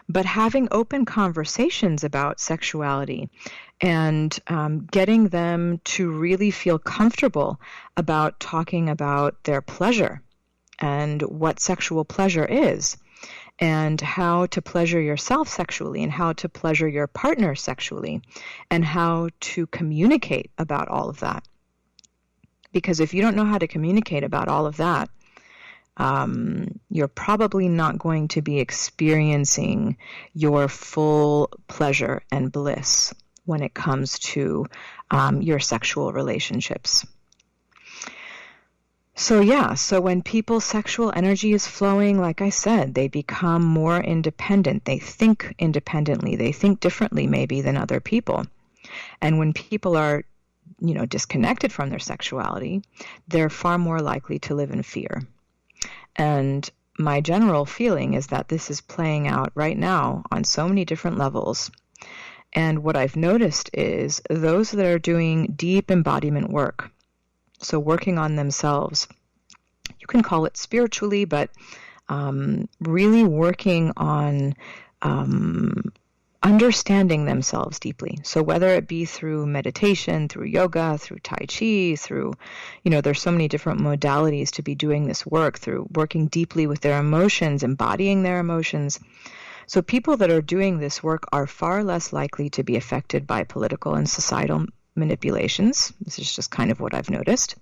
But having open conversations about sexuality and getting them to really feel comfortable about talking about their pleasure and what sexual pleasure is, and how to pleasure yourself sexually, and how to pleasure your partner sexually, and how to communicate about all of that. Because if you don't know how to communicate about all of that, you're probably not going to be experiencing your full pleasure and bliss when it comes to your sexual relationships. So when people's sexual energy is flowing, like I said, they become more independent. They think independently. They think differently maybe than other people. And when people are, disconnected from their sexuality, they're far more likely to live in fear. And my general feeling is that this is playing out right now on so many different levels. And what I've noticed is those that are doing deep embodiment work, so working on themselves, you can call it spiritually, but really working on understanding themselves deeply. So whether it be through meditation, through yoga, through Tai Chi, through, there's so many different modalities to be doing this work, through working deeply with their emotions, embodying their emotions. So people that are doing this work are far less likely to be affected by political and societal manipulations. This is just kind of what I've noticed.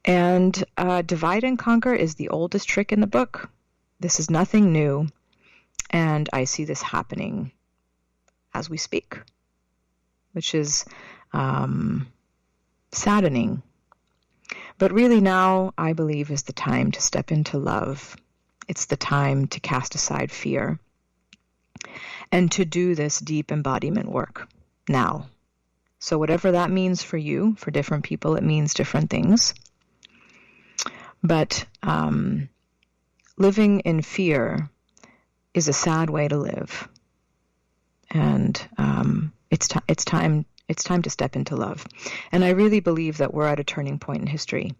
And divide and conquer is the oldest trick in the book. This is nothing new. And I see this happening as we speak, which is saddening. But really now, I believe, is the time to step into love. It's the time to cast aside fear and to do this deep embodiment work now. So whatever that means for you, for different people, it means different things. But living in fear is a sad way to live. And it's time to step into love. And I really believe that we're at a turning point in history.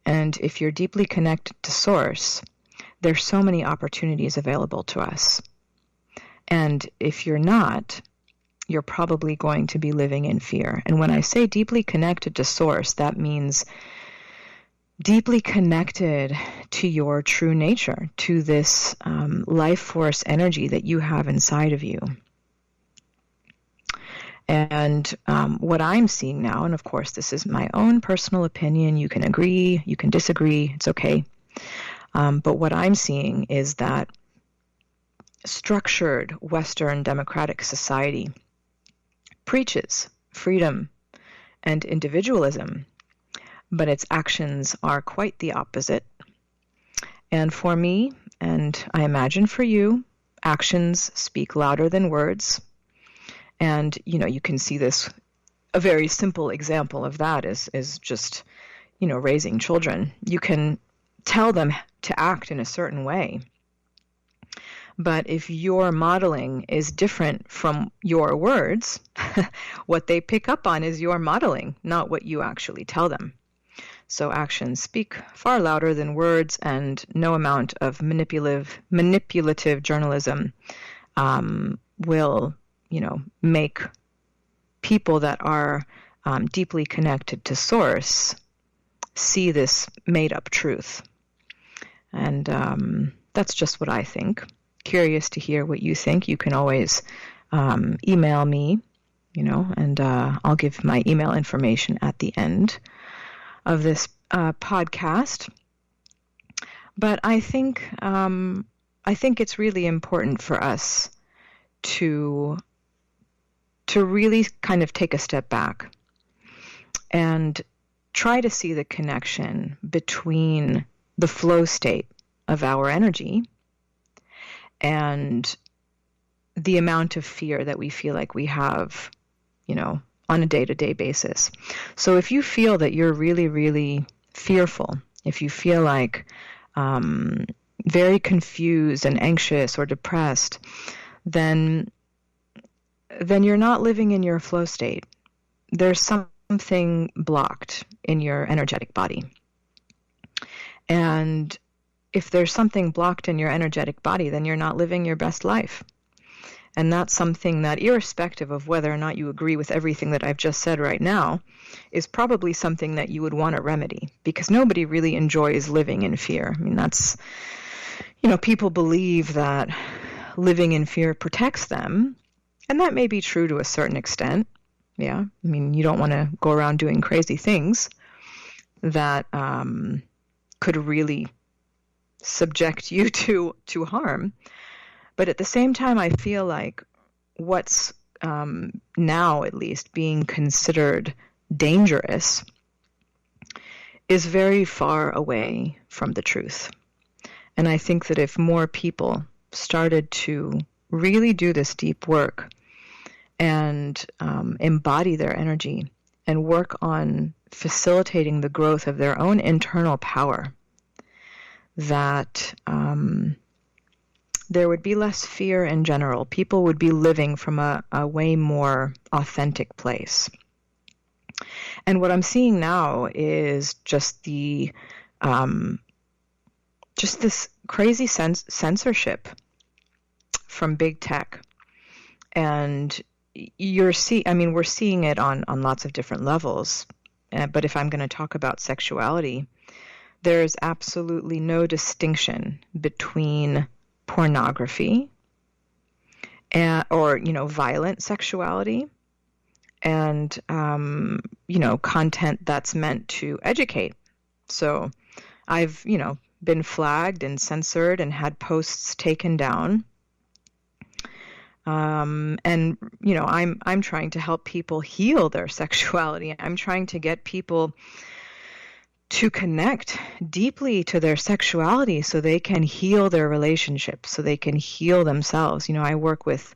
And if you're deeply connected to Source, there's so many opportunities available to us. And if you're not, you're probably going to be living in fear. And when I say deeply connected to Source, that means deeply connected to your true nature, to this life force energy that you have inside of you. And what I'm seeing now, and of course this is my own personal opinion, you can agree, you can disagree, it's okay. But what I'm seeing is that structured Western democratic society preaches freedom and individualism, but its actions are quite the opposite. And for me, and I imagine for you, actions speak louder than words. And, you can see this, a very simple example of that is just, raising children. You can tell them to act in a certain way. But if your modeling is different from your words, what they pick up on is your modeling, not what you actually tell them. So actions speak far louder than words, and no amount of manipulative journalism will, make people that are deeply connected to Source see this made-up truth. And that's just what I think. Curious to hear what you think. You can always email me, and I'll give my email information at the end of this podcast. But I think it's really important for us to really kind of take a step back and try to see the connection between the flow state of our energy and the amount of fear that we feel like we have, on a day-to-day basis. So if you feel that you're really, really fearful, if you feel like very confused and anxious or depressed, then you're not living in your flow state. There's something blocked in your energetic body. And if there's something blocked in your energetic body, then you're not living your best life. And that's something that, irrespective of whether or not you agree with everything that I've just said right now, is probably something that you would want to remedy, because nobody really enjoys living in fear. I mean, that's, people believe that living in fear protects them, and that may be true to a certain extent. Yeah, I mean, you don't want to go around doing crazy things that could really subject you to harm. But at the same time, I feel like what's now, at least, being considered dangerous is very far away from the truth. And I think that if more people started to really do this deep work and embody their energy and work on facilitating the growth of their own internal power, that there would be less fear in general. People would be living from a way more authentic place. And what I'm seeing now is just this crazy censorship from big tech. And we're seeing it on lots of different levels. But if I'm going to talk about sexuality, there's absolutely no distinction between pornography or violent sexuality and content that's meant to educate. So I've been flagged and censored and had posts taken down, and I'm trying to help people heal their sexuality. I'm trying to get people to connect deeply to their sexuality so they can heal their relationships, so they can heal themselves. I work with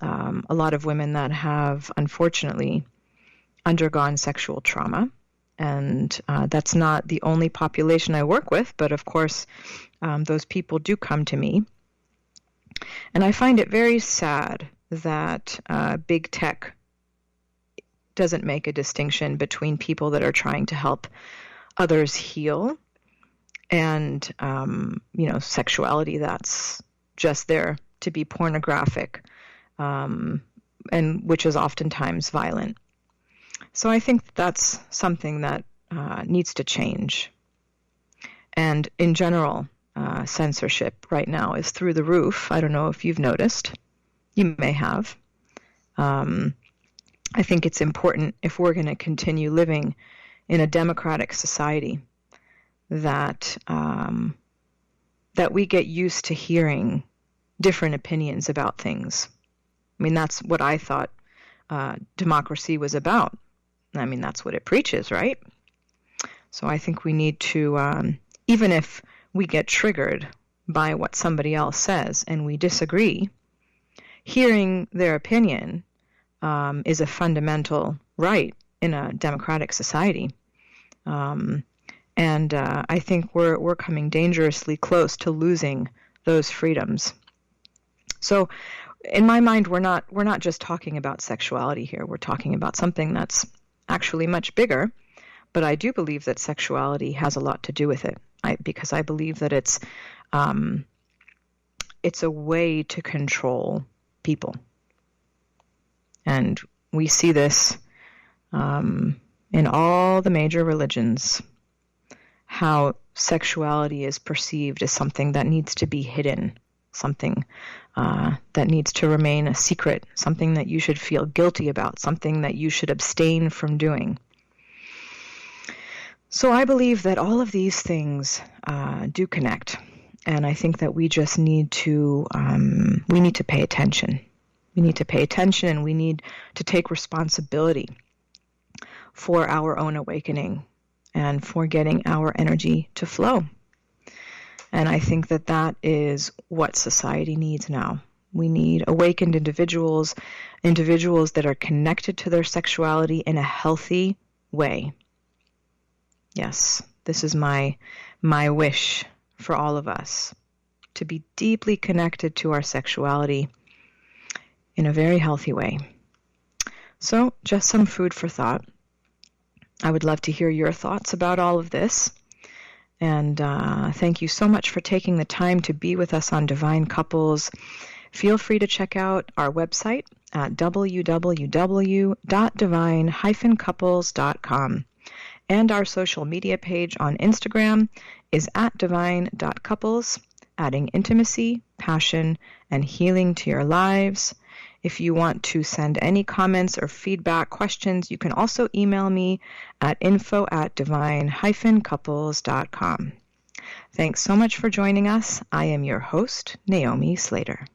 a lot of women that have, unfortunately, undergone sexual trauma. And that's not the only population I work with, but of course, those people do come to me. And I find it very sad that big tech doesn't make a distinction between people that are trying to help others heal and sexuality that's just there to be pornographic, and which is oftentimes violent. So I think that's something that needs to change. And in general, censorship right now is through the roof. I don't know if you've noticed. You may have. I think it's important, if we're going to continue living in a democratic society, that we get used to hearing different opinions about things. I mean, that's what I thought democracy was about. I mean, that's what it preaches, right? So I think we need to, even if we get triggered by what somebody else says and we disagree, hearing their opinion is a fundamental right in a democratic society. And I think we're coming dangerously close to losing those freedoms. So in my mind, we're not just talking about sexuality here. We're talking about something that's actually much bigger, but I do believe that sexuality has a lot to do with it, because I believe that it's a way to control people. And we see this in all the major religions, how sexuality is perceived as something that needs to be hidden, something that needs to remain a secret, something that you should feel guilty about, something that you should abstain from doing. So I believe that all of these things do connect, and I think that we just need to pay attention. We need to pay attention, and we need to take responsibility for our own awakening and for getting our energy to flow. And I think that that is what society needs now. We need awakened individuals that are connected to their sexuality in a healthy way. Yes, this is my wish for all of us, to be deeply connected to our sexuality in a very healthy way. So, just some food for thought. I would love to hear your thoughts about all of this. And thank you so much for taking the time to be with us on Divine Couples. Feel free to check out our website at www.divine-couples.com. And our social media page on Instagram is at divine.couples, adding intimacy, passion, and healing to your lives. If you want to send any comments or feedback, questions, you can also email me at info@divine-couples.com. Thanks so much for joining us. I am your host, Naomi Slater.